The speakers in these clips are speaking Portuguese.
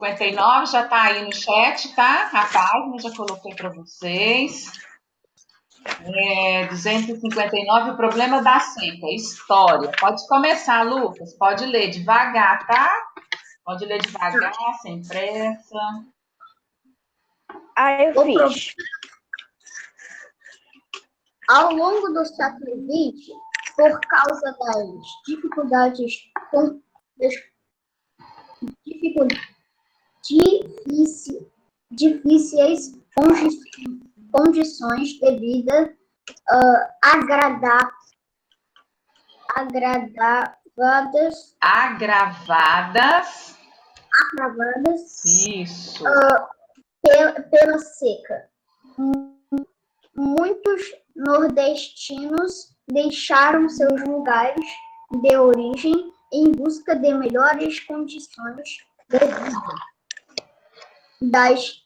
59 já está aí no chat, tá? A página já coloquei para vocês. 259, o problema da seca, história. Pode começar, Lucas. Pode ler devagar, tá? Pode ler devagar, sem pressa. Eu fiz. Ao longo do século XX, por causa das difíceis condições de vida Agravadas. Isso. Pela seca. Muitos nordestinos deixaram seus lugares de origem em busca de melhores condições de vida. Das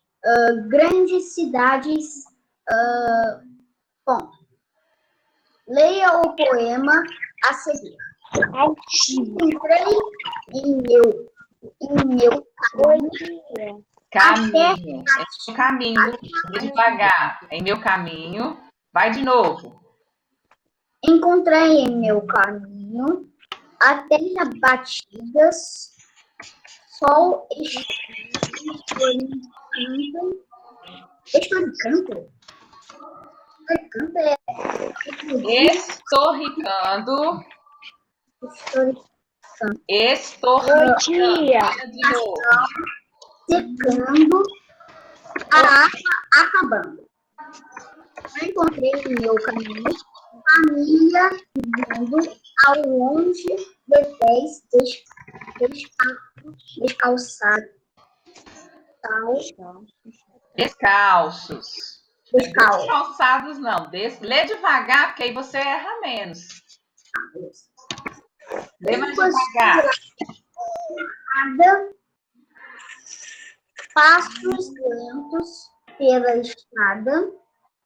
grandes cidades. Bom, leia o poema a seguir. Encontrei em meu caminho. É meu caminho, Lucas. Devagar. É meu caminho. Vai de novo. Encontrei em meu caminho a terra batidas, sol estorricando. Estorricando. De novo. Secando, a água acabando. Encontrei em meu caminho família vivendo ao longe de pés Descalços. Descalçados não. Lê devagar, porque aí você erra menos. Lê mais devagar. Passos lentos pela estrada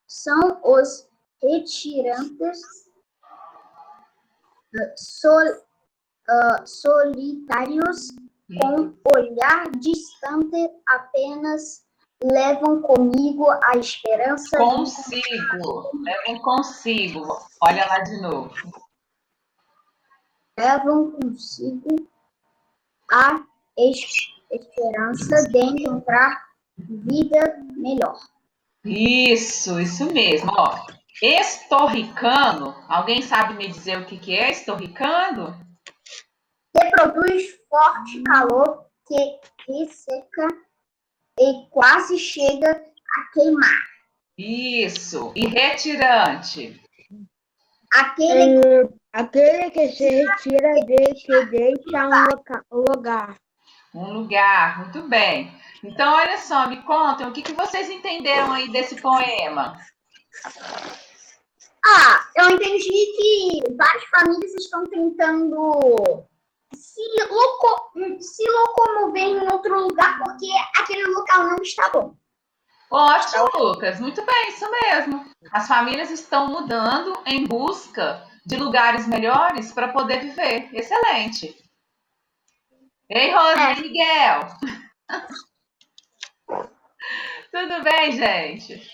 são os retirantes solitários com olhar distante apenas levam comigo a esperança levam consigo. Olha lá de novo. Levam consigo a esperança de encontrar vida melhor. Isso mesmo. Ó, estorricando, alguém sabe me dizer o que é estorricando? Que produz forte calor que resseca e quase chega a queimar. Isso. E retirante? Aquele que se retira que deixa um lugar. Um lugar, muito bem. Então, olha só, me contem o que vocês entenderam aí desse poema. Eu entendi que várias famílias estão tentando se locomover em outro lugar porque aquele local não está bom. Ótimo, Lucas. Muito bem, isso mesmo. As famílias estão mudando em busca de lugares melhores para poder viver. Excelente. Ei, Rosa e Miguel. Tudo bem, gente?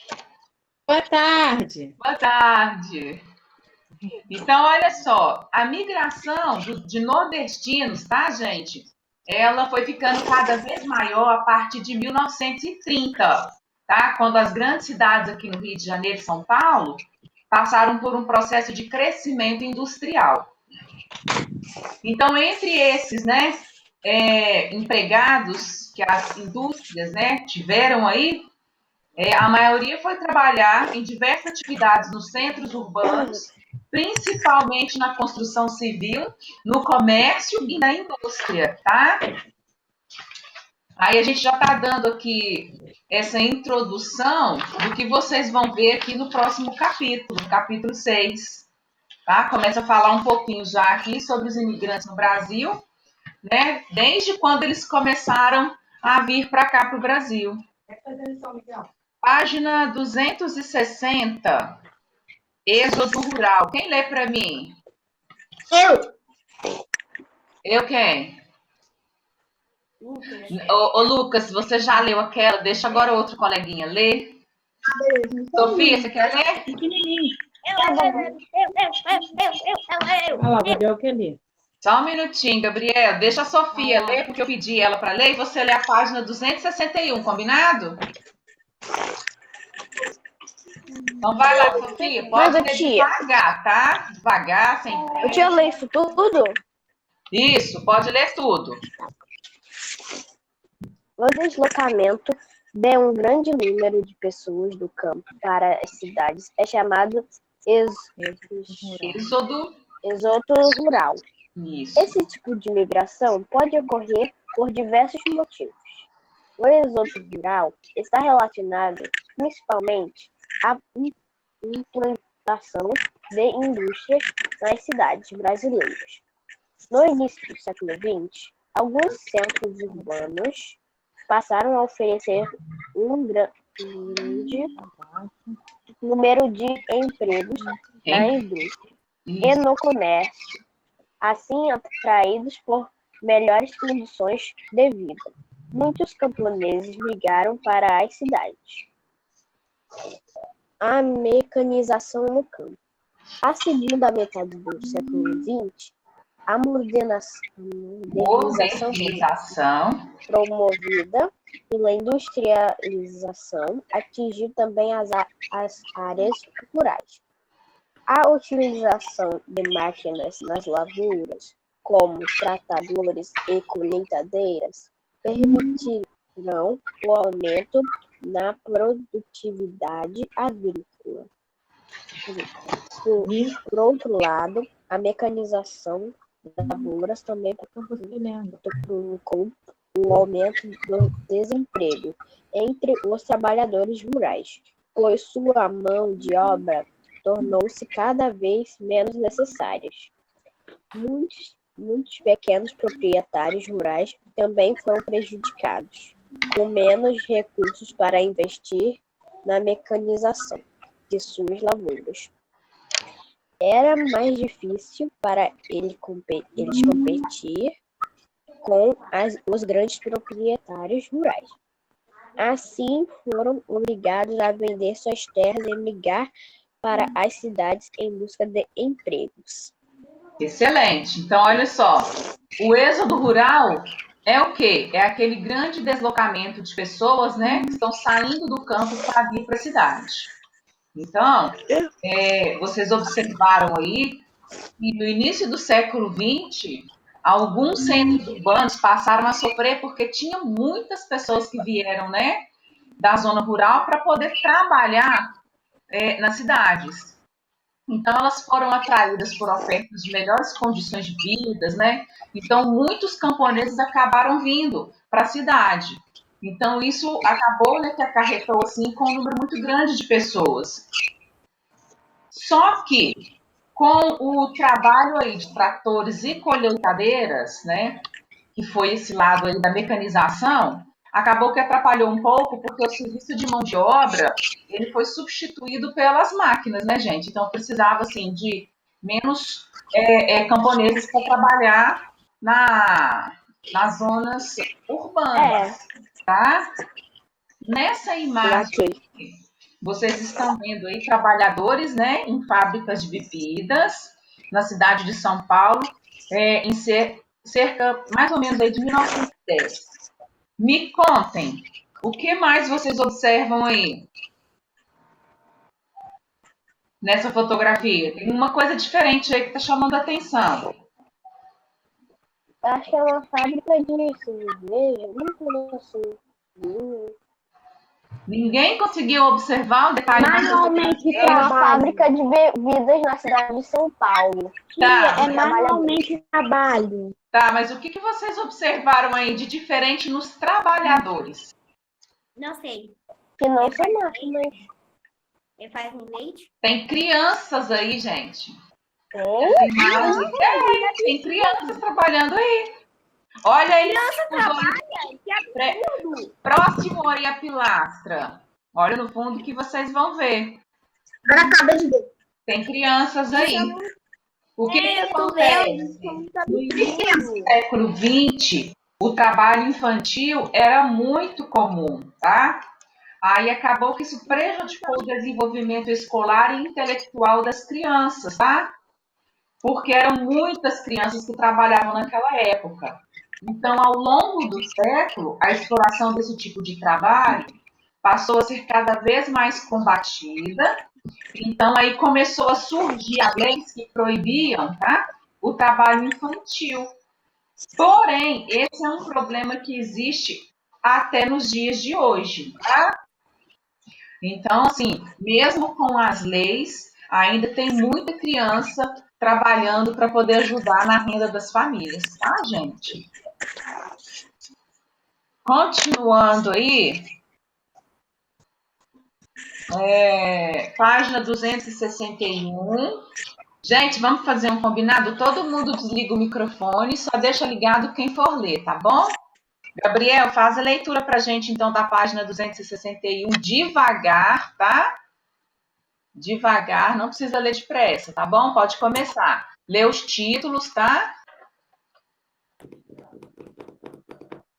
Boa tarde. Boa tarde. Então, olha só, a migração de nordestinos, tá, gente? Ela foi ficando cada vez maior a partir de 1930, tá? Quando as grandes cidades aqui no Rio de Janeiro e São Paulo passaram por um processo de crescimento industrial. Então, entre esses, né, empregados que as indústrias, né, tiveram aí, a maioria foi trabalhar em diversas atividades nos centros urbanos, principalmente na construção civil, no comércio e na indústria, tá? Aí a gente já está dando aqui essa introdução do que vocês vão ver aqui no próximo capítulo, capítulo 6. Tá? Começa a falar um pouquinho já aqui sobre os imigrantes no Brasil, né? Desde quando eles começaram a vir para cá, para o Brasil. Página 260, Êxodo Rural. Quem lê para mim? Eu Eu quem? Ô, Lucas, você já leu aquela? Deixa agora outro coleguinha ler. Sofia, você quer ler? Pequenininho. Eu. Olha lá, o Gabriel quer ler. Só um minutinho, Gabriel. Deixa a Sofia ler, porque eu pedi ela para ler, e você lê a página 261, combinado? Então vai lá, Sofia. Pode Mas, ler tia, devagar, tá? Devagar, sem eu pressa. tinha ler isso tudo? Isso, pode ler tudo. O deslocamento de um grande número de pessoas do campo para as cidades é chamado Êxodo. êxodo rural. Isso. Esse tipo de migração pode ocorrer por diversos motivos. O êxodo rural está relacionado principalmente à implantação de indústrias nas cidades brasileiras. No início do século XX, alguns centros urbanos passaram a oferecer um grande número de empregos na indústria e Isso. no comércio, assim atraídos por melhores condições de vida. Muitos camponeses migraram para as cidades. A mecanização no campo. A segunda metade do século XX, a modernização promovida pela industrialização atingiu também as áreas rurais. A utilização de máquinas nas lavouras, como tratadores e colheitadeiras, permitirão o aumento na produtividade agrícola. Por outro lado, a mecanização das lavouras também provocou o aumento do desemprego entre os trabalhadores rurais, pois sua mão de obra tornou-se cada vez menos necessária. Muitos pequenos proprietários rurais também foram prejudicados, com menos recursos para investir na mecanização de suas lavouras. Era mais difícil para eles competir com os grandes proprietários rurais. Assim, foram obrigados a vender suas terras e migrar para as cidades em busca de empregos. Excelente. Então, olha só. O êxodo rural é o quê? É aquele grande deslocamento de pessoas, né, que estão saindo do campo para vir para a cidade. Então, vocês observaram aí que no início do século XX, alguns centros urbanos passaram a sofrer porque tinha muitas pessoas que vieram, né, da zona rural para poder trabalhar nas cidades. Então, elas foram atraídas por ofertas de melhores condições de vida, né? Então, muitos camponeses acabaram vindo para a cidade. Então, isso acabou, né, que acarretou assim, com um número muito grande de pessoas. Só que, com o trabalho aí de tratores e colheitadeiras, né, que foi esse lado aí da mecanização, acabou que atrapalhou um pouco, porque o serviço de mão de obra ele foi substituído pelas máquinas, né, gente? Então precisava assim de menos camponeses para trabalhar nas zonas urbanas, tá? Nessa imagem vocês estão vendo aí trabalhadores, né, em fábricas de bebidas na cidade de São Paulo, em cerca mais ou menos aí de 1910. Me contem, o que mais vocês observam aí nessa fotografia? Tem uma coisa diferente aí que está chamando a atenção. Acho que é uma fábrica de cerveja, muito assim. Ninguém conseguiu observar o detalhe Manualmente É uma trabalho. fábrica de bebidas na cidade de São Paulo. Tá, É manualmente trabalho. tá, mas o que vocês observaram aí de diferente nos trabalhadores? Não sei. Que não são máquinas. Ele faz um leite? Tem crianças aí, gente. Tem? Tem crianças trabalhando aí. Olha aí. Próximo aí a pilastra. Olha no fundo que vocês vão ver. Agora acabei de ver. Tem crianças aí. O que acontece? No início do século XX, o trabalho infantil era muito comum, tá? Aí acabou que isso prejudicou o desenvolvimento escolar e intelectual das crianças, tá? Porque eram muitas crianças que trabalhavam naquela época. Então, ao longo do século, a exploração desse tipo de trabalho passou a ser cada vez mais combatida. Então, aí começou a surgir as leis que proibiam, tá, o trabalho infantil. Porém, esse é um problema que existe até nos dias de hoje, tá? Então, assim, mesmo com as leis, ainda tem muita criança trabalhando para poder ajudar na renda das famílias, tá, gente? Continuando aí, página 261. Gente, vamos fazer um combinado? Todo mundo desliga o microfone, só deixa ligado quem for ler, tá bom? Gabriel, faz a leitura para a gente, então, da página 261, devagar, tá? Devagar, não precisa ler depressa, tá bom? Pode começar. Lê os títulos, tá?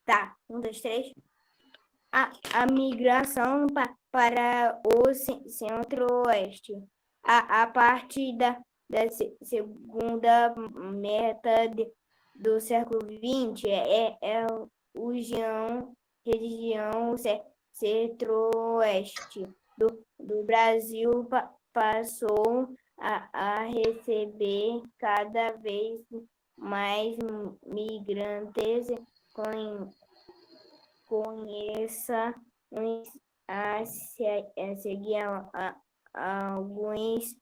Tá, um, dois, três. A migração para o centro-oeste. A partir da segunda metade do século XX, é região centro-oeste do Brasil passou a receber cada vez mais migrantes conheça a seguir alguns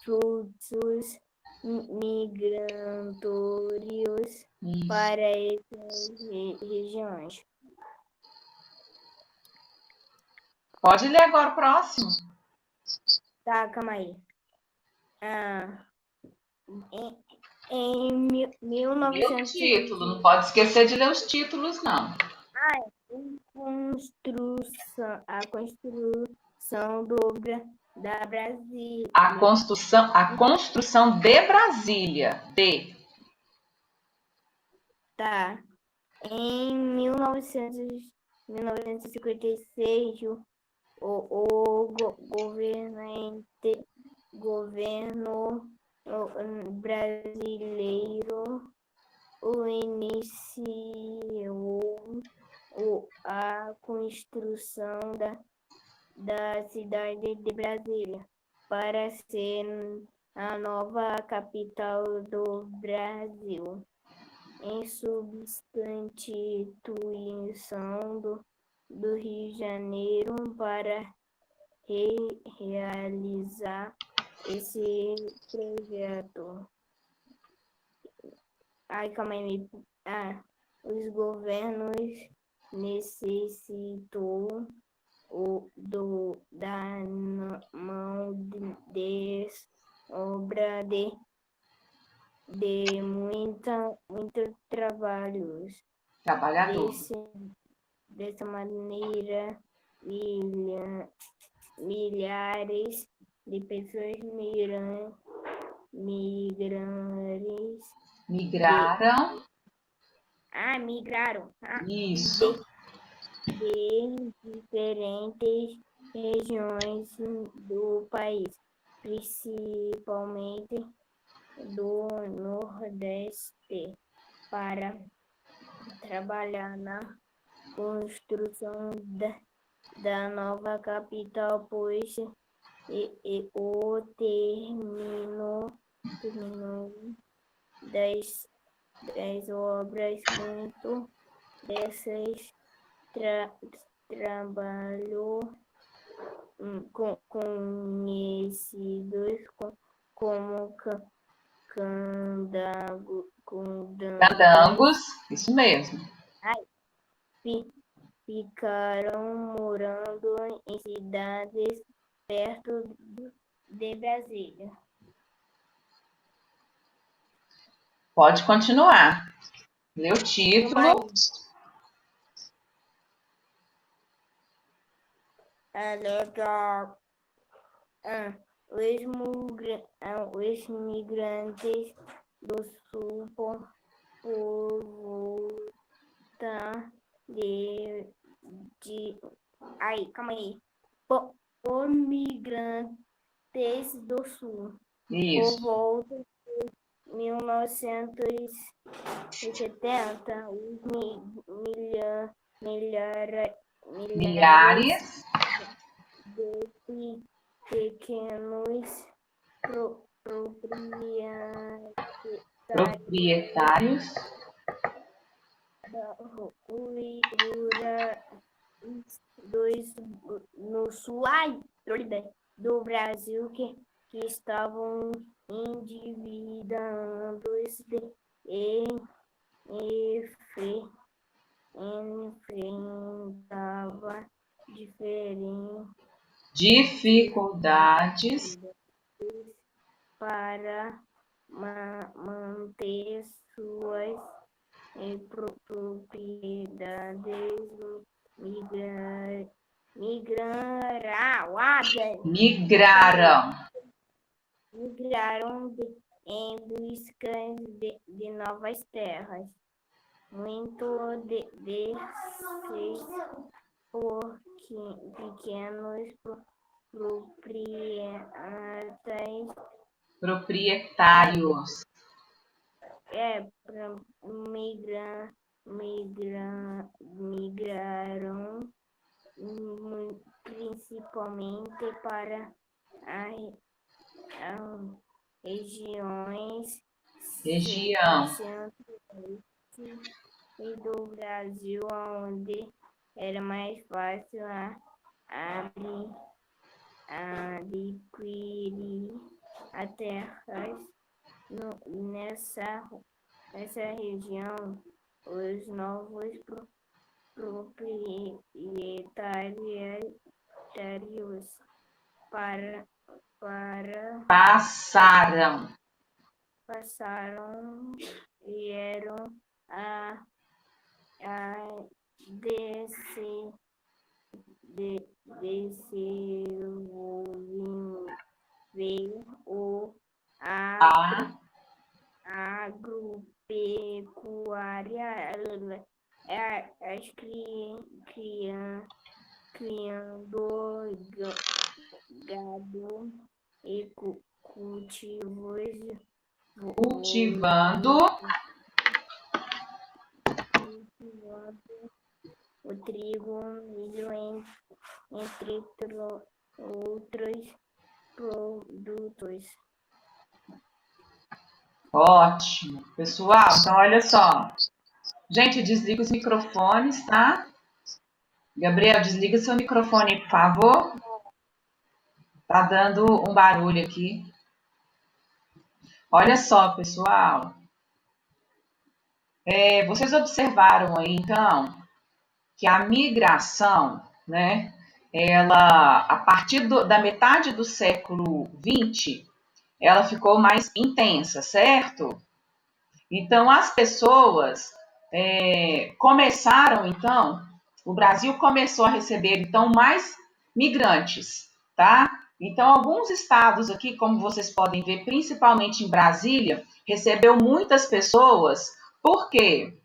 fluxos migratórios para essas regiões. Pode ler agora o próximo. Tá, calma aí. Em Lê o 1900 título, não pode esquecer de ler os títulos, não. a construção da Brasília. A construção de Brasília, Tá. Em 1956, o governo brasileiro iniciou a construção da cidade de Brasília para ser a nova capital do Brasil, em substituição do Rio de Janeiro. Para realizar esse projeto. Calma aí. Os governos necessitou da mão de obra de muitos trabalhos. trabalhador. Dessa maneira, milhares de pessoas migraram Isso. de diferentes regiões do país, principalmente do Nordeste, para trabalhar na construção da nova capital, pois o término das obras, muito desses trabalho conhecidos como Candangos, isso mesmo. Ficaram morando em cidades perto de Brasília. Pode continuar. Lê o título. Legal. Os migrantes do sul Aí, calma aí. Por migrantes do sul. Isso. Por volta de 1970, os milhares Milhares de pequenos proprietários rurais no sul do Brasil que estavam endividando-se e enfrentava dificuldades para manter suas propriedades migraram migraram em busca de novas terras. Muitos desses pequenos proprietários migraram principalmente para as região centro-oeste e do Brasil, onde era mais fácil adquirir a terras. Nessa região, os novos proprietários passaram vieram a desenvolver o a agropecuária, criando gado e cultivando o trigo, milho, entre outros produtos. Ótimo. Pessoal, então olha só. Gente, desliga os microfones, tá? Gabriel, desliga seu microfone, por favor. Tá dando um barulho aqui. Olha só, pessoal. Vocês observaram aí, então, que a migração, né? Ela, a partir da metade do século XX, ela ficou mais intensa, certo? Então, as pessoas começaram, então, o Brasil começou a receber, então, mais migrantes, tá? Então, alguns estados aqui, como vocês podem ver, principalmente em Brasília, recebeu muitas pessoas. Por quê?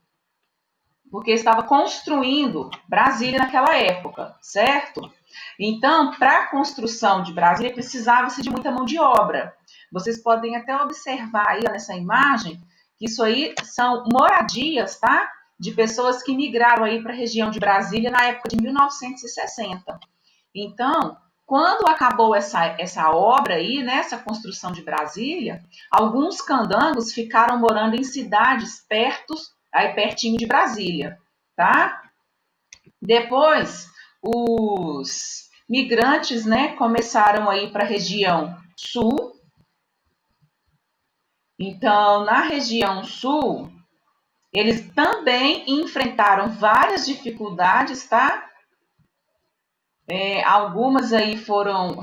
Porque estava construindo Brasília naquela época, certo? Então, para a construção de Brasília, precisava-se de muita mão de obra. Vocês podem até observar aí nessa imagem que isso aí são moradias, tá? De pessoas que migraram aí para a região de Brasília na época de 1960. Então, quando acabou essa obra aí, né, essa construção de Brasília, alguns candangos ficaram morando em cidades aí pertinho de Brasília, tá? Depois, os migrantes, né, começaram a ir para a região sul. Então, na região sul, eles também enfrentaram várias dificuldades, tá? Algumas aí foram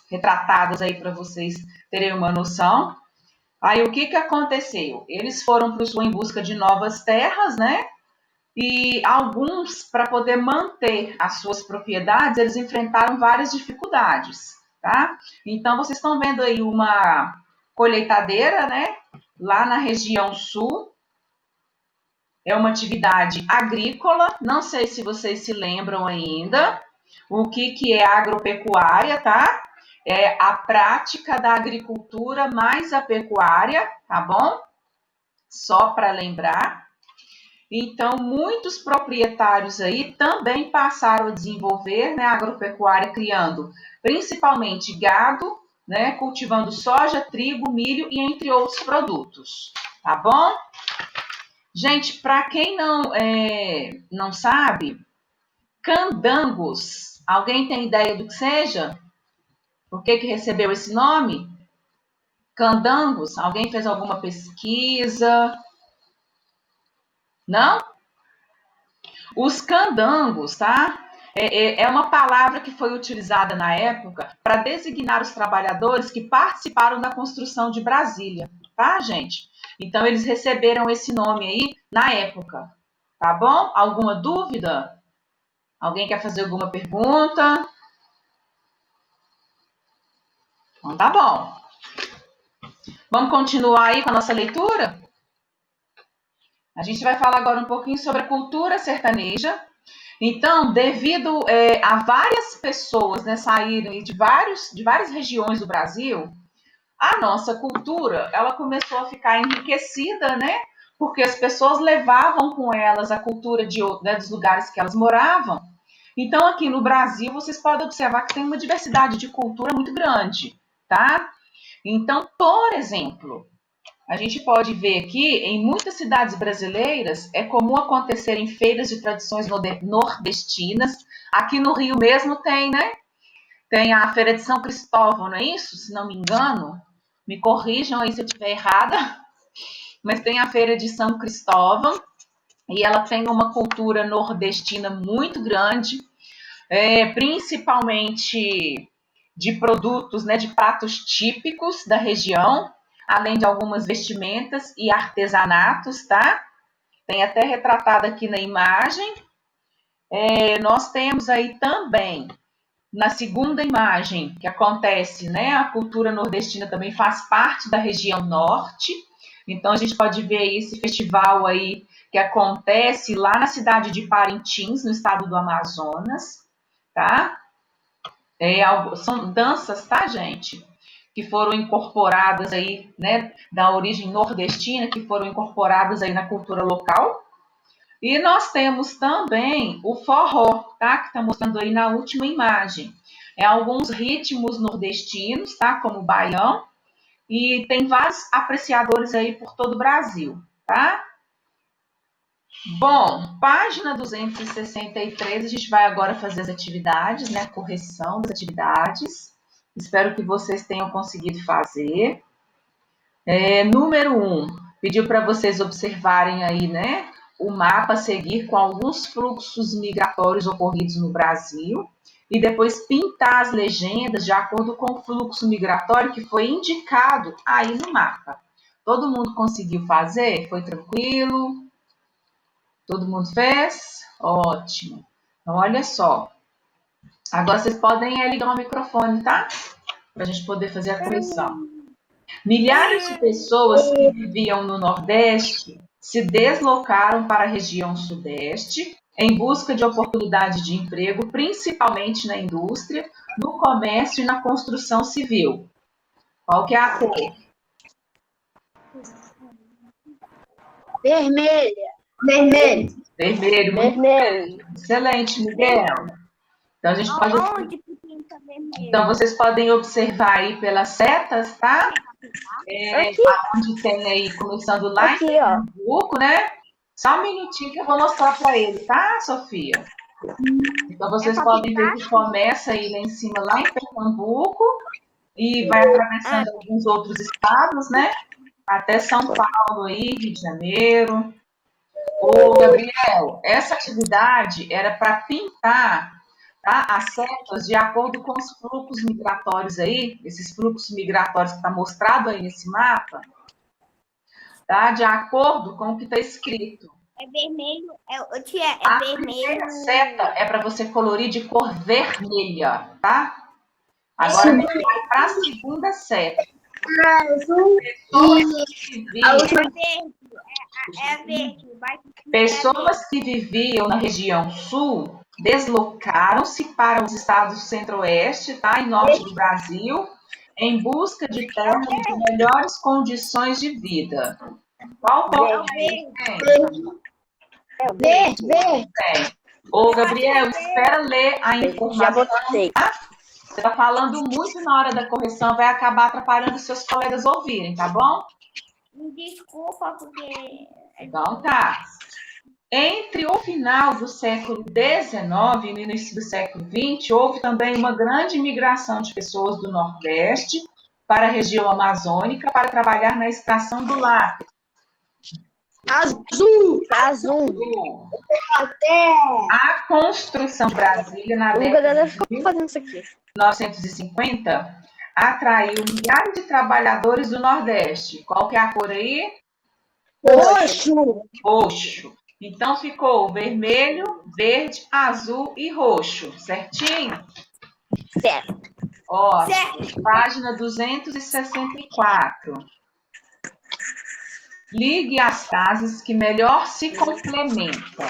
retratadas aí para vocês terem uma noção. Aí o que aconteceu? Eles foram para o sul em busca de novas terras, né? E alguns, para poder manter as suas propriedades, eles enfrentaram várias dificuldades, tá? Então, vocês estão vendo aí uma colheitadeira, né? Lá na região sul. é uma atividade agrícola. Não sei se vocês se lembram ainda o que é agropecuária, tá? É a prática da agricultura mais a pecuária, tá bom? Só para lembrar. Então, muitos proprietários aí também passaram a desenvolver, né, a agropecuária, criando principalmente gado, né, cultivando soja, trigo, milho e entre outros produtos, tá bom? Gente, para quem não sabe, candangos, alguém tem ideia do que seja? Por que recebeu esse nome? Candangos, alguém fez alguma pesquisa? Não? Os candangos, tá? É uma palavra que foi utilizada na época para designar os trabalhadores que participaram da construção de Brasília, tá, gente? Então, eles receberam esse nome aí na época, tá bom? Alguma dúvida? Alguém quer fazer alguma pergunta? Então, tá bom. Vamos continuar aí com a nossa leitura? A gente vai falar agora um pouquinho sobre a cultura sertaneja. Então, devido a várias pessoas, né, saírem de várias regiões do Brasil, a nossa cultura ela começou a ficar enriquecida, né? Porque as pessoas levavam com elas a cultura né, dos lugares que elas moravam. Então, aqui no Brasil, vocês podem observar que tem uma diversidade de cultura muito grande, tá? Então, por exemplo, a gente pode ver aqui, em muitas cidades brasileiras, é comum acontecerem feiras de tradições nordestinas. Aqui no Rio mesmo tem, né? Tem a Feira de São Cristóvão, não é isso? Se não me engano. Me corrijam aí se eu estiver errada. Mas tem a Feira de São Cristóvão e ela tem uma cultura nordestina muito grande, principalmente de produtos, né, de pratos típicos da região, além de algumas vestimentas e artesanatos, tá? Tem até retratado aqui na imagem. Nós temos aí também, na segunda imagem, que acontece, né? A cultura nordestina também faz parte da região norte. Então, a gente pode ver aí esse festival aí que acontece lá na cidade de Parintins, no estado do Amazonas, tá? São danças, tá, gente? Que foram incorporadas aí, né, da origem nordestina, que foram incorporadas aí na cultura local. E nós temos também o forró, tá? Que está mostrando aí na última imagem. Alguns ritmos nordestinos, tá? Como o baião. E tem vários apreciadores aí por todo o Brasil, tá? Bom, página 263, a gente vai agora fazer as atividades, né? Correção das atividades. Espero que vocês tenham conseguido fazer. Número 1, pediu para vocês observarem aí, né? O mapa a seguir com alguns fluxos migratórios ocorridos no Brasil e depois pintar as legendas de acordo com o fluxo migratório que foi indicado aí no mapa. Todo mundo conseguiu fazer? Foi tranquilo? Todo mundo fez? Ótimo. Então, olha só. Agora vocês podem ligar o microfone, tá? Para a gente poder fazer a correção. Milhares de pessoas que viviam no Nordeste se deslocaram para a região Sudeste em busca de oportunidade de emprego, principalmente na indústria, no comércio e na construção civil. Qual que é a cor? Vermelha. Vermelho. Vermelho. Vermelho. Excelente, Miguel. Então, a gente pode... Onde que pinta vermelho? Então, vocês podem observar aí pelas setas, tá? Aqui, Onde tem aí, começando lá aqui, em ó. Pernambuco, né? Só um minutinho que eu vou mostrar para ele, tá, Sofia? Então, vocês podem ver que começa aí lá em cima, lá em Pernambuco, e vai atravessando alguns outros estados, né? Até São Paulo aí, Rio de Janeiro. Ô, Gabriel, essa atividade era para pintar, tá, as setas de acordo com os fluxos migratórios aí, esses fluxos migratórios que está mostrado aí nesse mapa, tá? De acordo com o que está escrito. É vermelho. A primeira seta é para você colorir de cor vermelha, tá? Agora a gente vai para a segunda seta. azul e a última Pessoas que viviam na região sul deslocaram-se para os estados centro-oeste, tá, e norte do Brasil, em busca de terras de melhores condições de vida. Qual cor é esse, gente? verde. Bem, ô, Gabriel, espera ler a Já informação. botei. Você está falando muito na hora da correção, vai acabar atrapalhando os seus colegas ouvirem, tá bom? Desculpa, porque... Então tá. Entre o final do século XIX e o início do século XX, houve também uma grande migração de pessoas do Nordeste para a região amazônica para trabalhar na extração do látex. Azul. A construção de Brasília na O década galera de ficou fazendo isso aqui. 1950 atraiu milhares de trabalhadores do Nordeste. Qual que é a cor aí? Roxo. Então ficou vermelho, verde, azul e roxo, certinho? Certo. Ó, página 264. Ligue as frases que melhor se complementam.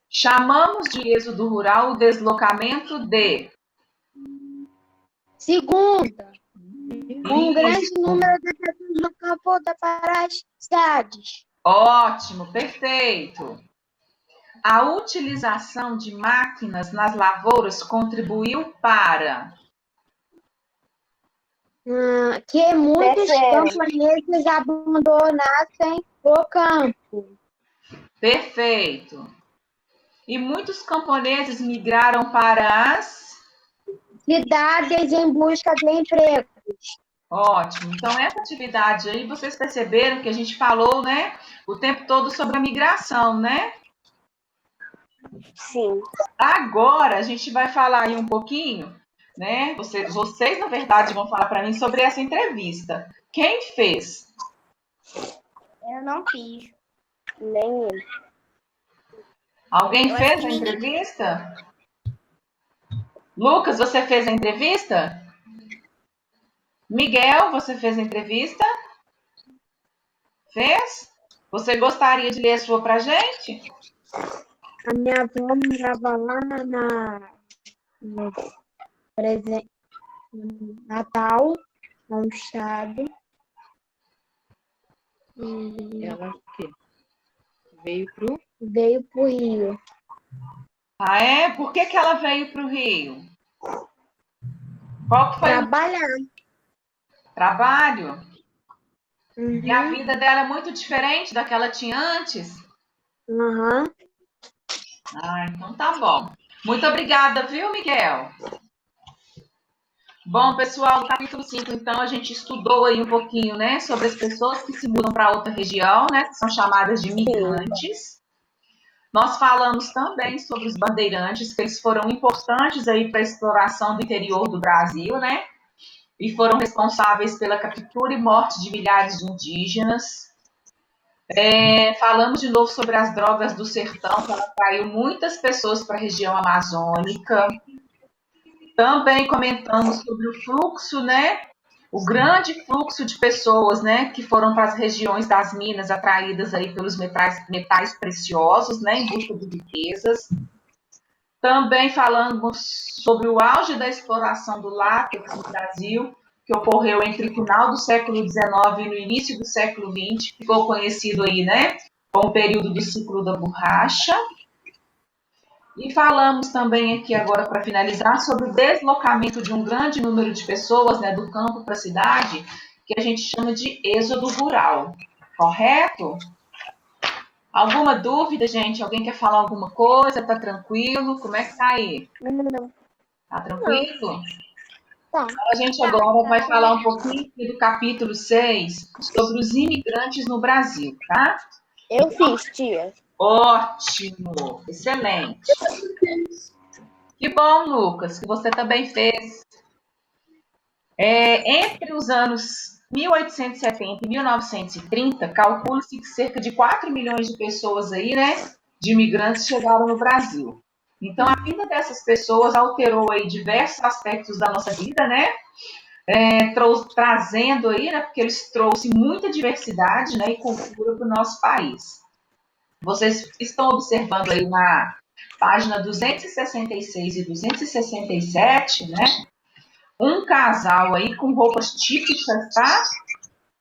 Chamamos de êxodo rural o deslocamento de... Segunda, um grande número de pessoas no campo para as cidades. Ótimo, perfeito. A utilização de máquinas nas lavouras contribuiu para... Que muitos camponeses abandonassem o campo. Perfeito. E muitos camponeses migraram para as... Cidades em busca de empregos. Ótimo. Então, essa atividade aí, vocês perceberam que a gente falou, né, o tempo todo sobre a migração, né? Sim. Agora, a gente vai falar aí um pouquinho, né? Vocês na verdade, vão falar para mim sobre essa entrevista. Quem fez? Eu não fiz. Nem ele. Alguém fez a entrevista? Lucas, você fez a entrevista? Miguel, você fez a entrevista? Fez? Você gostaria de ler a sua pra gente? A minha avó morava lá no Natal, no estado. E Ela o quê? Veio pro... veio para o Rio. Ah, é? Por que ela veio para o Rio? Qual que foi o Trabalhar. trabalho? E a Uhum. vida dela é muito diferente da que ela tinha antes? Uhum. Ah, então tá bom. Muito obrigada, viu, Miguel? Bom, pessoal, no capítulo 5, então, a gente estudou aí um pouquinho, né, sobre as pessoas que se mudam para outra região, né, que são chamadas de migrantes. Nós falamos também sobre os bandeirantes, que eles foram importantes aí para a exploração do interior do Brasil, né, e foram responsáveis pela captura e morte de milhares de indígenas. Falamos de novo sobre as drogas do sertão, que ela atraiu muitas pessoas para a região amazônica. Também comentamos sobre o fluxo, né? O grande fluxo de pessoas, né, que foram para as regiões das minas atraídas aí pelos metais preciosos, né, em busca de riquezas. Também falamos sobre o auge da exploração do látex no Brasil, que ocorreu entre o final do século XIX e no início do século XX, ficou conhecido aí, né, como o período do ciclo da borracha. E falamos também aqui agora, para finalizar, sobre o deslocamento de um grande número de pessoas, né, do campo para a cidade, que a gente chama de êxodo rural. Correto? Alguma dúvida, gente? Alguém quer falar alguma coisa? Tá tranquilo? Como é que tá aí? Não. Tá tranquilo? Tá. Então, a gente agora vai falar um pouquinho do capítulo 6 sobre os imigrantes no Brasil, tá? Eu fiz, tia. Ótimo! Excelente! Que bom, Lucas, que você também fez. Entre os anos 1870 e 1930, calcula-se que cerca de 4 milhões de pessoas aí, né, de imigrantes chegaram no Brasil. Então, a vinda dessas pessoas alterou aí diversos aspectos da nossa vida, né? trazendo aí, né, porque eles trouxeram muita diversidade, né, e cultura para o nosso país. Vocês estão observando aí na página 266 e 267, né, um casal aí com roupas típicas, tá?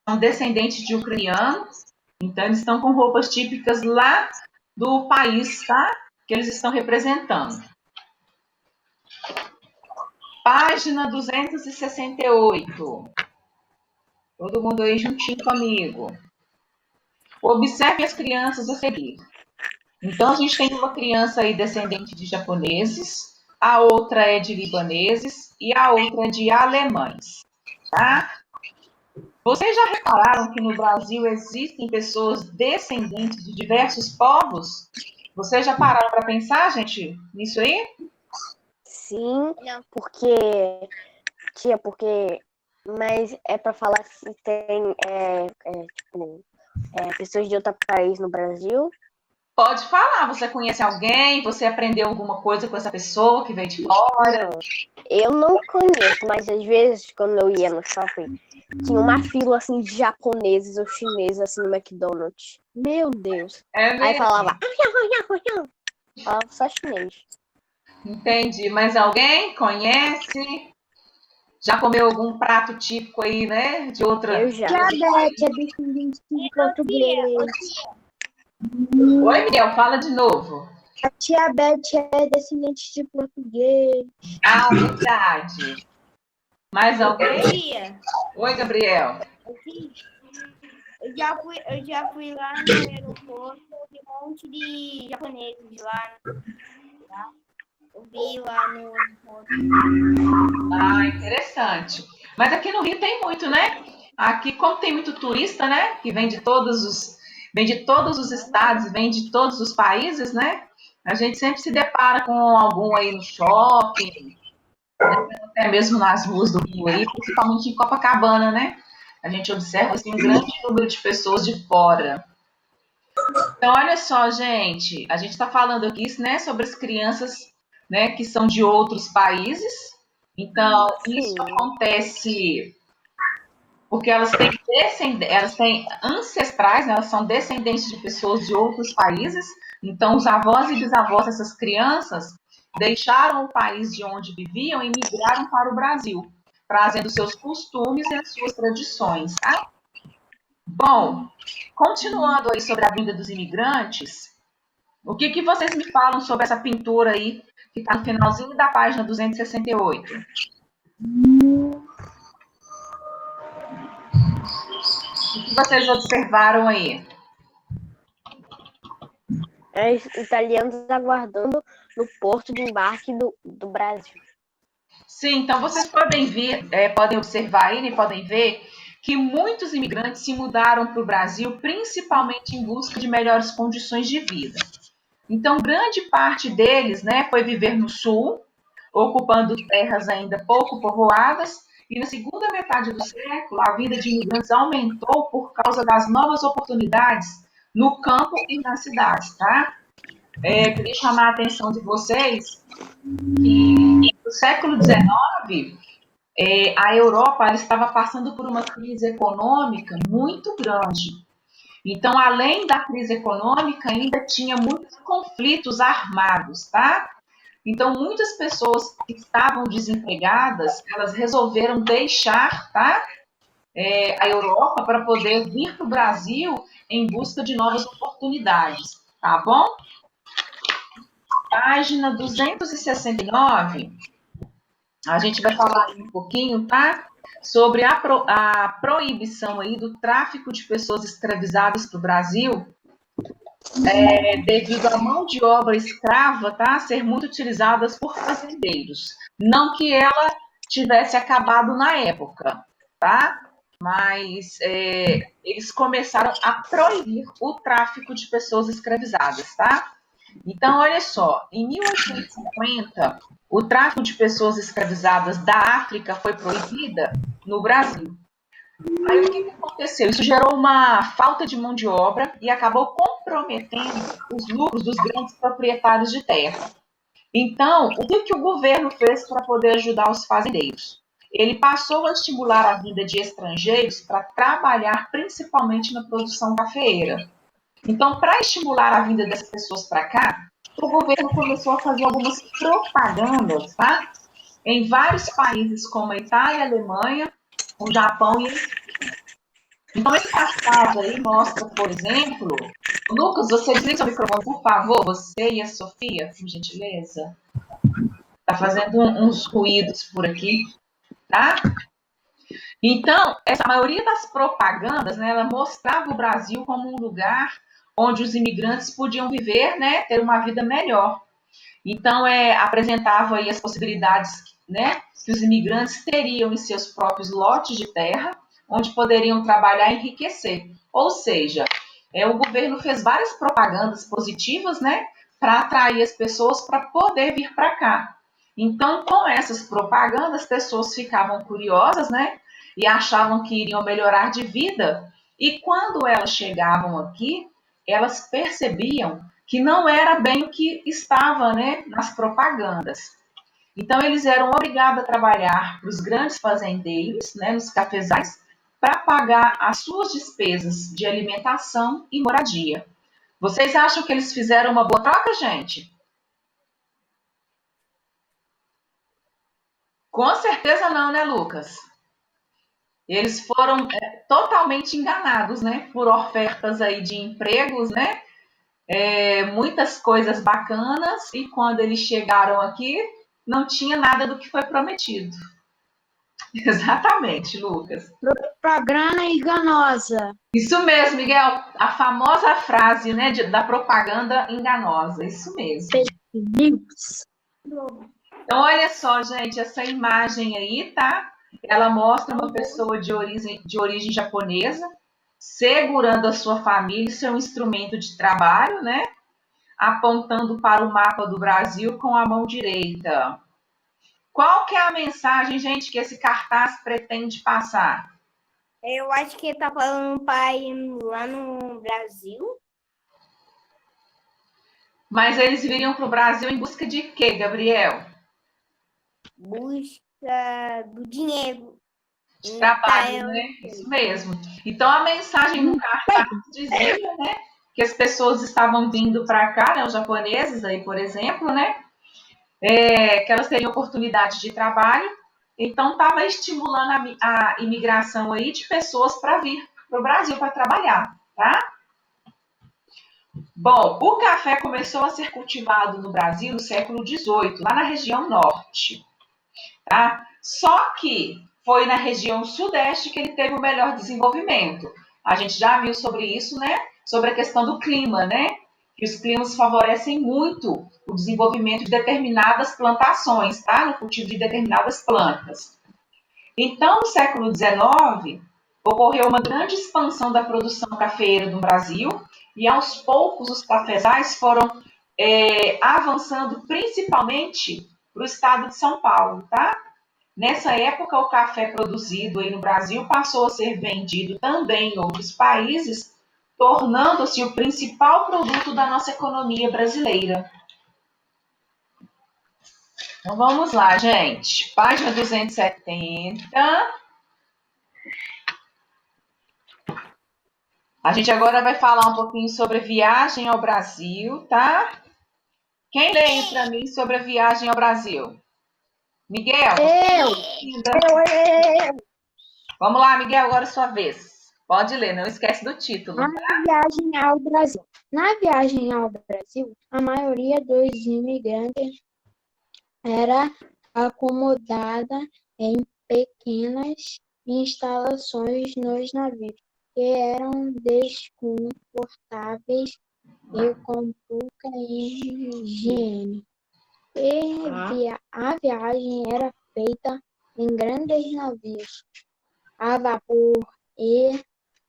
São descendentes de ucranianos, então eles estão com roupas típicas lá do país, tá? Que eles estão representando. Página 268. Todo mundo aí juntinho comigo. Observe as crianças a seguir. Então, a gente tem uma criança aí descendente de japoneses, a outra é de libaneses e a outra é de alemães, tá? Vocês já repararam que no Brasil existem pessoas descendentes de diversos povos? Vocês já pararam para pensar, gente, nisso aí? Sim, porque, tia, porque, mas é para falar se tem, pessoas de outro país no Brasil. Pode falar, você conhece alguém, você aprendeu alguma coisa com essa pessoa que veio de fora? Não, eu não conheço, mas às vezes quando eu ia no shopping, tinha uma fila assim de japoneses ou chineses assim no McDonald's. Meu Deus. É Aí mesmo? falava só chinês. Entendi. Mas alguém conhece? Já comeu algum prato típico aí, né? De outra. Eu já. Tia Beth é descendente de português. Oi, Miguel, fala de novo. A tia Beth é descendente de português. Ah, verdade. Mais alguém? Tia, Oi, Gabriel. eu já fui lá no aeroporto, tem um monte de japoneses lá. Tá? Eu vi lá no aeroporto. Ah, interessante. Mas aqui no Rio tem muito, né? Aqui, como tem muito turista, né? Que vem de todos os estados, vem de todos os países, né? A gente sempre se depara com algum aí no shopping, até mesmo nas ruas do Rio aí, principalmente em Copacabana, né? A gente observa assim, um grande número de pessoas de fora. Então, olha só, gente, a gente está falando aqui, né, sobre as crianças, né, que são de outros países. Então, isso Sim. acontece porque elas têm ancestrais, né, elas são descendentes de pessoas de outros países. Então, os avós e bisavós dessas crianças deixaram o país de onde viviam e migraram para o Brasil, trazendo seus costumes e as suas tradições, tá? Bom, continuando aí sobre a vinda dos imigrantes, o que vocês me falam sobre essa pintura aí, que está no finalzinho da página 268? O que vocês observaram aí? Italianos aguardando no porto de embarque do Brasil. Sim, então vocês podem ver, podem observar aí, né, podem ver que muitos imigrantes se mudaram para o Brasil, principalmente em busca de melhores condições de vida. Então, grande parte deles, né, foi viver no sul, ocupando terras ainda pouco povoadas, e na segunda metade do século, a vida de imigrantes aumentou por causa das novas oportunidades no campo e nas cidades, tá? Queria chamar a atenção de vocês que no século XIX, a Europa ela estava passando por uma crise econômica muito grande. Então, além da crise econômica, ainda tinha muitos conflitos armados, tá? Então, muitas pessoas que estavam desempregadas, elas resolveram deixar, tá? A Europa para poder vir para o Brasil em busca de novas oportunidades, tá bom? Página 269, a gente vai falar um pouquinho, tá? Sobre a proibição aí do tráfico de pessoas escravizadas para o Brasil, devido à mão de obra escrava, tá? Ser muito utilizadas por fazendeiros. Não que ela tivesse acabado na época, tá? Mas eles começaram a proibir o tráfico de pessoas escravizadas, tá? Então, olha só, em 1850, o tráfico de pessoas escravizadas da África foi proibida no Brasil. Aí o que aconteceu? Isso gerou uma falta de mão de obra e acabou comprometendo os lucros dos grandes proprietários de terra. Então, o que o governo fez para poder ajudar os fazendeiros? ele passou a estimular a vinda de estrangeiros para trabalhar principalmente na produção cafeeira. Então, para estimular a vinda dessas pessoas para cá, o governo começou a fazer algumas propagandas, tá? Em vários países como a Itália, a Alemanha, o Japão e a Espanha. Então, esse cartaz aí mostra, por exemplo... Lucas, você desliga o microfone, por favor, você e a Sofia, por gentileza. Tá fazendo uns ruídos por aqui, tá? Então, a maioria das propagandas, né, ela mostrava o Brasil como um lugar onde os imigrantes podiam viver, né, ter uma vida melhor. Então, apresentava aí as possibilidades, né, que os imigrantes teriam em seus próprios lotes de terra, onde poderiam trabalhar e enriquecer. Ou seja, o governo fez várias propagandas positivas, né, para atrair as pessoas para poder vir para cá. Então, com essas propagandas, as pessoas ficavam curiosas, né, e achavam que iriam melhorar de vida. E quando elas chegavam aqui, elas percebiam que não era bem o que estava, né, nas propagandas. Então, eles eram obrigados a trabalhar para os grandes fazendeiros, né, nos cafezais, para pagar as suas despesas de alimentação e moradia. Vocês acham que eles fizeram uma boa troca, gente? Com certeza não, né, Lucas? Eles foram totalmente enganados, né, por ofertas aí de empregos, né, muitas coisas bacanas, e quando eles chegaram aqui, não tinha nada do que foi prometido. Exatamente, Lucas. Propaganda enganosa. Isso mesmo, Miguel. A famosa frase, né, da propaganda enganosa. Isso mesmo. News. Então, olha só, gente, essa imagem aí, tá? Ela mostra uma pessoa de origem japonesa segurando a sua família e seu instrumento de trabalho, né? Apontando para o mapa do Brasil com a mão direita. Qual que é a mensagem, gente, que esse cartaz pretende passar? Eu acho que ele tá falando pai lá no Brasil. Mas eles viriam para o Brasil em busca de quê, Gabriel? Busca do dinheiro. De trabalho, né? Isso mesmo. Então, a mensagem no cartaz dizia, né, que as pessoas estavam vindo para cá, né, os japoneses aí, por exemplo, né, que elas teriam oportunidade de trabalho. Então, estava estimulando a imigração aí de pessoas para vir para o Brasil para trabalhar, tá? Bom, o café começou a ser cultivado no Brasil no século XVIII, lá na região norte, tá? Só que foi na região sudeste que ele teve o melhor desenvolvimento. A gente já viu sobre isso, né? Sobre a questão do clima, né? Que os climas favorecem muito o desenvolvimento de determinadas plantações, tá? No cultivo de determinadas plantas. Então, no século XIX, ocorreu uma grande expansão da produção cafeeira no Brasil e, aos poucos, os cafezais foram avançando principalmente para o estado de São Paulo, tá? Nessa época, o café produzido aí no Brasil passou a ser vendido também em outros países, tornando-se o principal produto da nossa economia brasileira. Então vamos lá, gente. Página 270. A gente agora vai falar um pouquinho sobre a viagem ao Brasil, tá? Quem lê para mim sobre a viagem ao Brasil? Miguel? Eu. Vamos lá, Miguel, agora é sua vez. Pode ler, não esquece do título. Na viagem ao Brasil. Na viagem ao Brasil, a maioria dos imigrantes era acomodada em pequenas instalações nos navios, que eram desconfortáveis e com pouca higiene. A viagem era feita em grandes navios a vapor e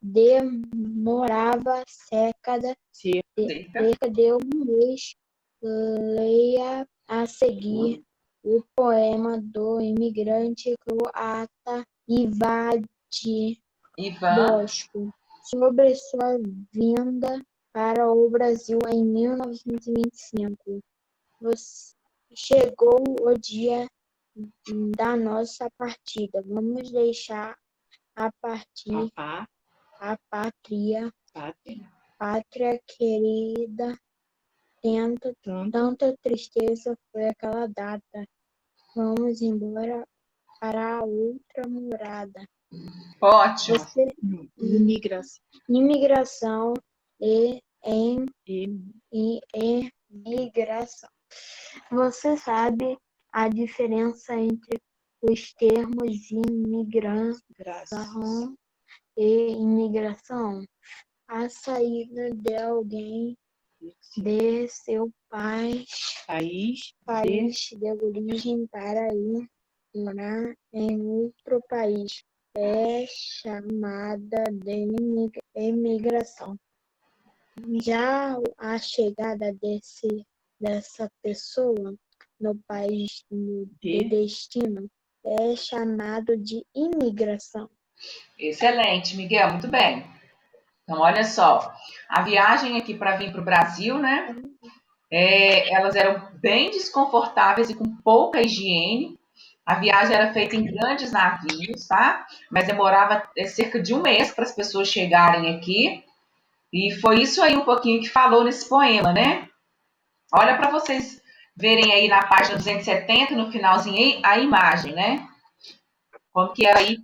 demorava cerca de um mês. Leia a seguir o poema do imigrante croata Ivan Bosco sobre sua vinda para o Brasil em 1925. Chegou o dia da nossa partida. Vamos deixar a partir A a pátria pátria, querida. Tanta tristeza foi aquela data. Vamos embora para a outra morada. Ótimo. Você, imigração e imigração. Você sabe a diferença entre os termos imigração e imigração? A saída de alguém de seu país de origem para ir morar em outro país é chamada de imigração. Já a chegada dessa pessoa no país de destino é chamado de imigração. Excelente, Miguel, muito bem. Então, olha só, a viagem aqui para vir para o Brasil, né? Elas eram bem desconfortáveis e com pouca higiene. A viagem era feita em grandes navios, tá? Mas demorava cerca de um mês para as pessoas chegarem aqui. E foi isso aí um pouquinho que falou nesse poema, né? Olha para vocês verem aí na página 270, no finalzinho aí, a imagem, né? Como que é aí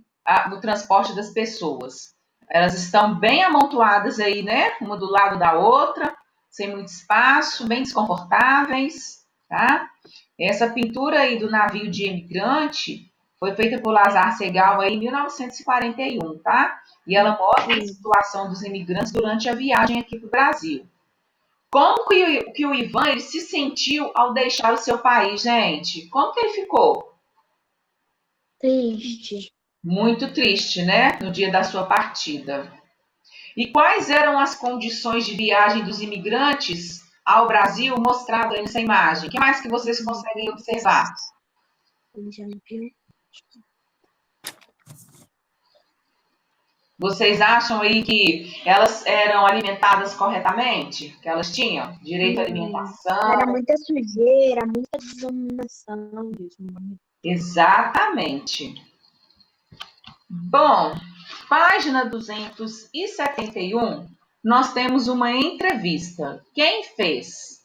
o transporte das pessoas. Elas estão bem amontoadas aí, né? Uma do lado da outra, sem muito espaço, bem desconfortáveis, tá? Essa pintura aí do navio de imigrante foi feita por Lazar Segal aí em 1941, tá? E ela mostra a situação dos imigrantes durante a viagem aqui para o Brasil. Como que o Ivan ele se sentiu ao deixar o seu país, gente? Como que ele ficou? Triste. Muito triste, né? No dia da sua partida. E quais eram as condições de viagem dos imigrantes ao Brasil mostrado aí nessa imagem? O que mais que vocês conseguem observar? Vocês acham aí que elas eram alimentadas corretamente? Que elas tinham direito à alimentação? Era muita sujeira, muita desumanização. Exatamente. Bom, página 271, nós temos uma entrevista. Quem fez?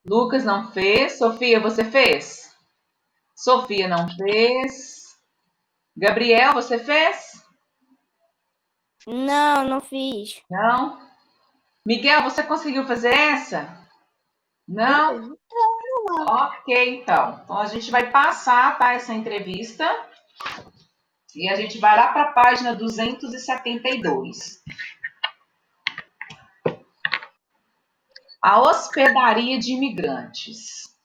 Lucas não fez. Sofia, você fez? Sofia não fez. Gabriel, você fez? Não, não fiz. Não. Miguel, você conseguiu fazer essa? Não? Ok, então. Então a gente vai passar, tá, essa entrevista e a gente vai lá para a página 272. A hospedaria de imigrantes.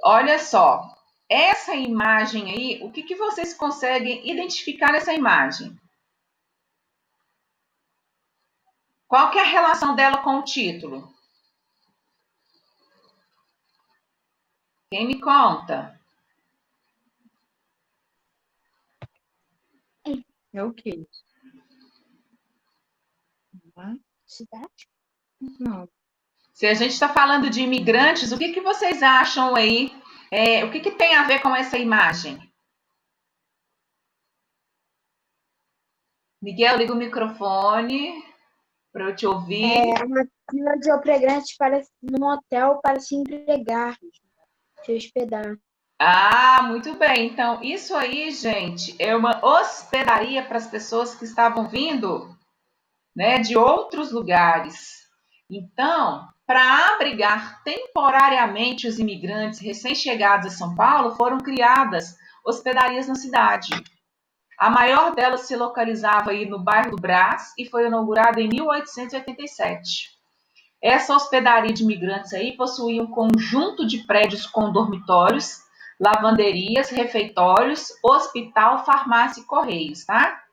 Olha só, essa imagem aí, o que vocês conseguem identificar nessa imagem? Qual que é a relação dela com o título? Quem me conta? É o quê? Cidade? Não. Se a gente está falando de imigrantes, o que vocês acham aí? O que tem a ver com essa imagem? Miguel, liga o microfone para eu te ouvir. É uma fila de imigrantes para num hotel para se empregar, se hospedar. Ah, muito bem. Então, isso aí, gente, é uma hospedaria para as pessoas que estavam vindo, né, de outros lugares. Então, para abrigar temporariamente os imigrantes recém-chegados a São Paulo, foram criadas hospedarias na cidade. A maior delas se localizava aí no bairro do Brás e foi inaugurada em 1887. Essa hospedaria de imigrantes aí possuía um conjunto de prédios com dormitórios, lavanderias, refeitórios, hospital, farmácia e correios, tá?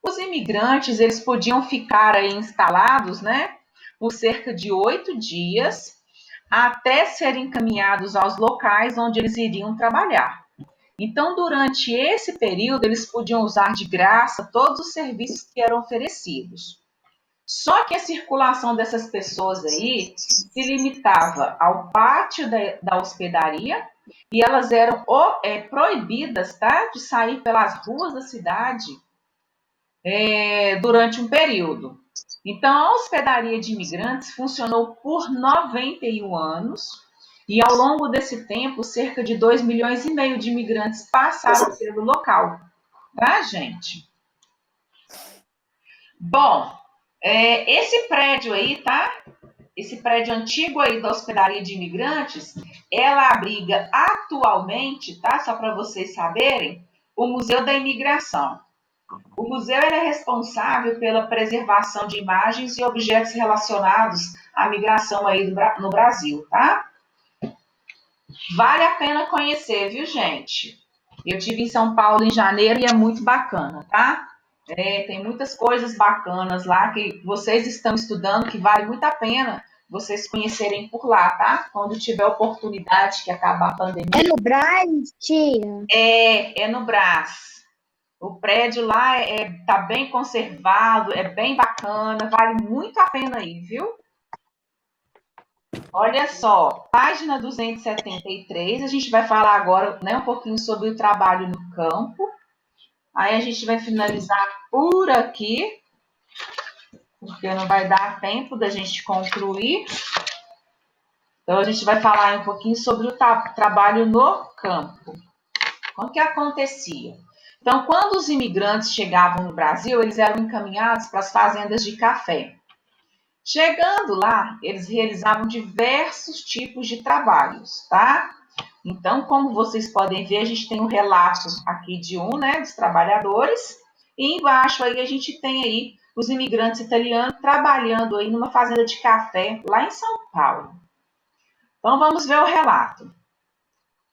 Os imigrantes, eles podiam ficar aí instalados, né, por cerca de 8 dias, até serem encaminhados aos locais onde eles iriam trabalhar. Então, durante esse período, eles podiam usar de graça todos os serviços que eram oferecidos. Só que a circulação dessas pessoas aí se limitava ao pátio da hospedaria e elas eram proibidas, tá, de sair pelas ruas da cidade durante um período. Então, a hospedaria de imigrantes funcionou por 91 anos e, ao longo desse tempo, cerca de 2,5 milhões de imigrantes passaram pelo local, tá, gente? Bom, esse prédio aí, tá? Esse prédio antigo aí da hospedaria de imigrantes, ela abriga atualmente, tá? Só para vocês saberem, o Museu da Imigração. O museu é responsável pela preservação de imagens e objetos relacionados à migração aí no Brasil, tá? Vale a pena conhecer, viu, gente? Eu estive em São Paulo em janeiro e é muito bacana, tá? Tem muitas coisas bacanas lá que vocês estão estudando que vale muito a pena vocês conhecerem por lá, tá? Quando tiver oportunidade que acabar a pandemia. É no Brás, tia? É no Brás. O prédio lá tá bem conservado, é bem bacana, vale muito a pena ir, viu? Olha só, página 273, a gente vai falar agora, né, um pouquinho sobre o trabalho no campo. Aí a gente vai finalizar por aqui, porque não vai dar tempo da gente concluir. Então a gente vai falar um pouquinho sobre o trabalho no campo. Como que acontecia? Então, quando os imigrantes chegavam no Brasil, eles eram encaminhados para as fazendas de café. Chegando lá, eles realizavam diversos tipos de trabalhos, tá? Então, como vocês podem ver, a gente tem um relato aqui de né, dos trabalhadores, e embaixo aí a gente tem aí os imigrantes italianos trabalhando aí numa fazenda de café lá em São Paulo. Então, vamos ver o relato.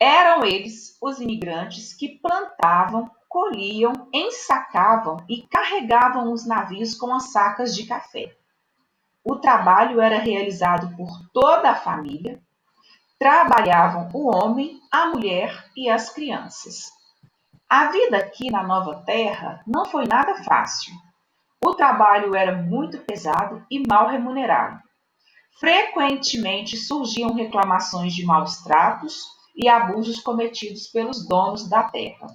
Eram eles, os imigrantes, que plantavam, colhiam, ensacavam e carregavam os navios com as sacas de café. O trabalho era realizado por toda a família. Trabalhavam o homem, a mulher e as crianças. A vida aqui na nova terra não foi nada fácil. O trabalho era muito pesado e mal remunerado. Frequentemente surgiam reclamações de maus tratos e abusos cometidos pelos donos da terra.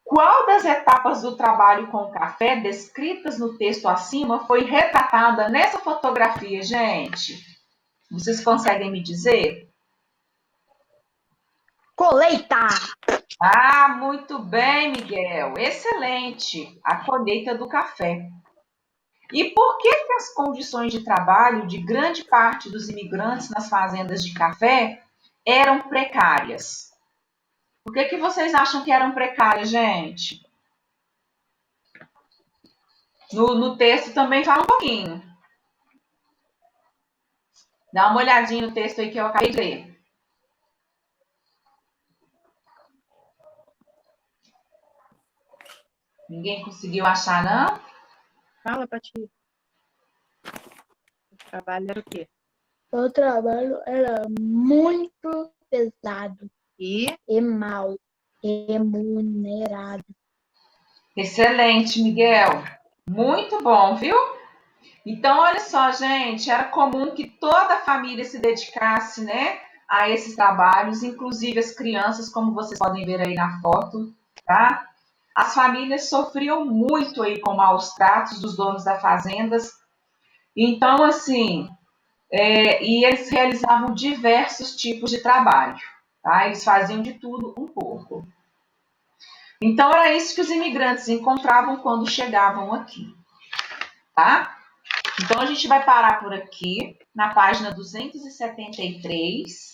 Qual das etapas do trabalho com o café descritas no texto acima foi retratada nessa fotografia, gente? Vocês conseguem me dizer? Colheita! Ah, muito bem, Miguel. Excelente. A colheita do café. E por que as condições de trabalho de grande parte dos imigrantes nas fazendas de café eram precárias? Por que vocês acham que eram precárias, gente? No texto também fala um pouquinho. Dá uma olhadinha no texto aí que eu acabei de ler. Ninguém conseguiu achar, não? Fala, Pati. O trabalho era o quê? O trabalho era muito pesado E mal remunerado. Excelente, Miguel. Muito bom, viu? Então, olha só, gente, era comum que toda a família se dedicasse, né, a esses trabalhos, inclusive as crianças, como vocês podem ver aí na foto, tá? As famílias sofriam muito aí com maus tratos dos donos das fazendas. Então, assim, e eles realizavam diversos tipos de trabalho, tá? Eles faziam de tudo um pouco. Então, era isso que os imigrantes encontravam quando chegavam aqui, tá? Então, a gente vai parar por aqui, na página 273.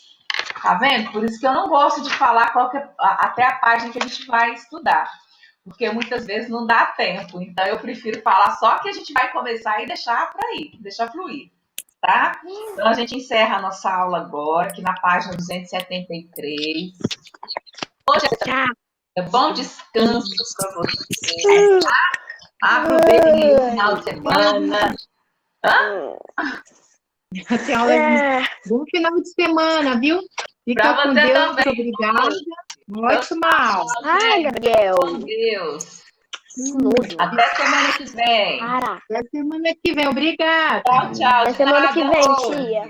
Tá vendo? Por isso que eu não gosto de falar até a página que a gente vai estudar. Porque muitas vezes não dá tempo. Então, eu prefiro falar só que a gente vai começar e deixar para aí, deixar fluir. Tá? Então, a gente encerra a nossa aula agora, aqui na página 273. Hoje é bom descanso para vocês. Tá? Aproveitem o final de semana. Tem aula bom final de semana, viu? Fica Pra com você Deus, também. obrigada. Uma ótima aula. Ai, Gabriel. Com Deus. Nojo. Até semana que vem. Para. Até semana que vem. Obrigada. Tchau, tchau. Até De semana nada, que vem, Rose. tia.